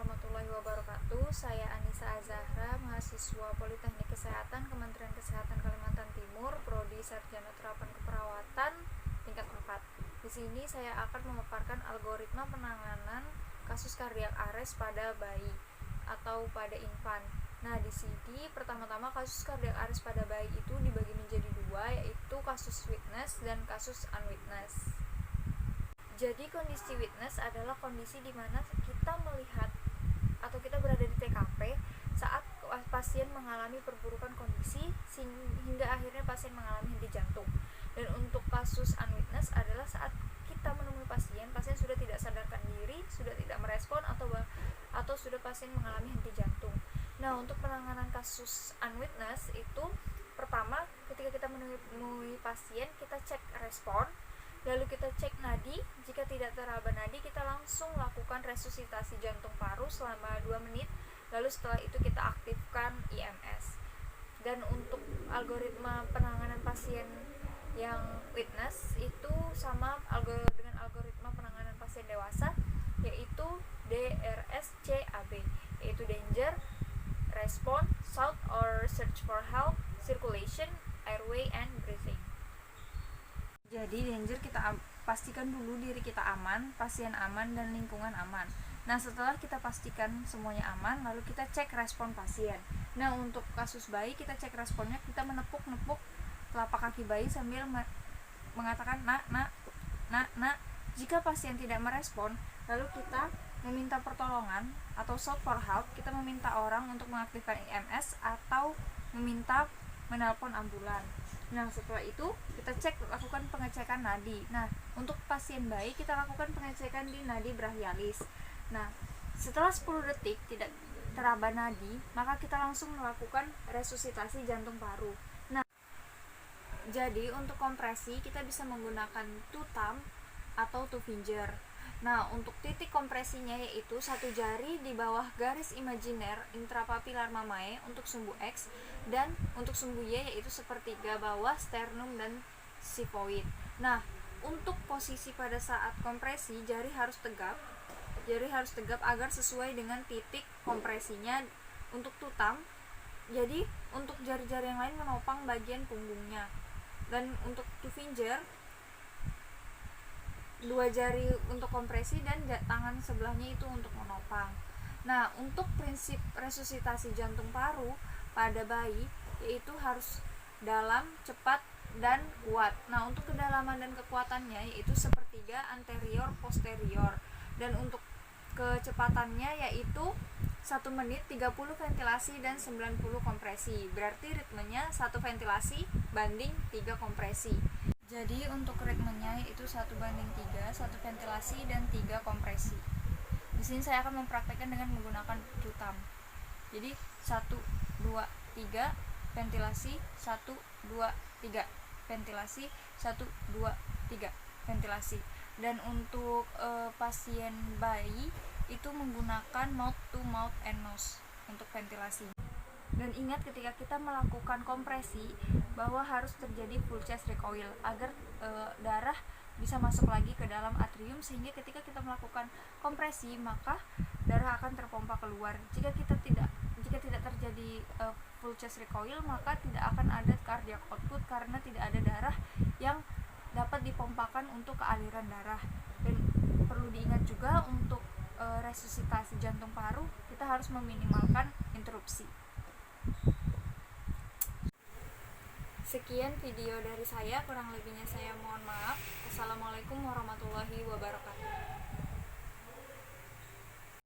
warahmatullahi wabarakatuh. Saya Anissa Azahra, mahasiswa Politeknik Kesehatan Kementerian Kesehatan Kalimantan Timur, Prodi Sarjana Terapan Keperawatan tingkat 4. Di sini saya akan memaparkan algoritma penanganan kasus kardiak ares pada bayi atau pada infan. Nah, di sini pertama-tama kasus kardiak ares pada bayi itu dibagi menjadi dua, yaitu kasus witness dan kasus unwitness. Jadi kondisi witness adalah kondisi di mana kita melihat atau kita berada di TKP saat pasien mengalami perburukan kondisi hingga akhirnya pasien mengalami henti jantung. Dan untuk kasus unwitness adalah saat kita menemui pasien sudah tidak sadarkan diri, sudah tidak merespon atau sudah pasien mengalami henti jantung. Nah, untuk penanganan kasus unwitness itu pertama ketika kita menemui pasien kita cek respon. Lalu kita cek nadi, jika tidak teraba nadi kita langsung lakukan resusitasi jantung paru selama 2 menit. Lalu setelah itu kita aktifkan IMS. Dan untuk algoritma penanganan pasien yang witness itu sama dengan algoritma penanganan pasien dewasa, yaitu DRSCAB, yaitu danger, respond, shout or search for help, circulation, airway, and breathing. Jadi danger kita pastikan dulu diri kita aman, pasien aman, dan lingkungan aman. Nah, setelah kita pastikan semuanya aman, lalu kita cek respon pasien. Nah, untuk kasus bayi kita cek responnya, kita menepuk-nepuk telapak kaki bayi sambil mengatakan nak. Jika pasien tidak merespon, lalu kita meminta pertolongan atau shout for help, kita meminta orang untuk mengaktifkan IMS atau meminta menelpon ambulan. Nah, setelah itu kita lakukan pengecekan nadi. Nah, untuk pasien bayi kita lakukan pengecekan di nadi brachialis. Nah, setelah 10 detik tidak teraba nadi, maka kita langsung melakukan resusitasi jantung paru. Nah, jadi untuk kompresi kita bisa menggunakan two thumb atau two finger. Nah, untuk titik kompresinya yaitu satu jari di bawah garis imajiner intrapapilar mamae untuk sumbu X, dan untuk sumbu Y yaitu sepertiga bawah sternum dan sifoid. Nah, untuk posisi pada saat kompresi jari harus tegap agar sesuai dengan titik kompresinya. Untuk tutam, jadi untuk jari-jari yang lain menopang bagian punggungnya, dan untuk two finger 2 jari untuk kompresi dan tangan sebelahnya itu untuk menopang. Nah, untuk prinsip resusitasi jantung paru pada bayi yaitu harus dalam, cepat, dan kuat. Nah, untuk kedalaman dan kekuatannya yaitu sepertiga anterior posterior, dan untuk kecepatannya yaitu 1 menit 30 ventilasi dan 90 kompresi. Berarti ritmenya 1 ventilasi banding 3 kompresi. Jadi untuk ritmenya yaitu 1:3, 1 ventilasi dan 3 kompresi. Di sini saya akan mempraktekkan dengan menggunakan two thumb. Jadi 1, 2, 3 ventilasi, 1, 2, 3 ventilasi, 1, 2, 3 ventilasi. Dan untuk pasien bayi itu menggunakan mouth to mouth and nose untuk ventilasi. Dan ingat ketika kita melakukan kompresi bahwa harus terjadi full chest recoil agar darah bisa masuk lagi ke dalam atrium, sehingga ketika kita melakukan kompresi maka darah akan terpompa keluar. Jika tidak terjadi full chest recoil, maka tidak akan ada cardiac output karena tidak ada darah yang dapat dipompakan untuk kealiran darah. Dan perlu diingat juga untuk resusitasi jantung paru kita harus meminimalkan interupsi. Sekian video dari saya, kurang lebihnya saya mohon maaf. Assalamualaikum warahmatullahi wabarakatuh.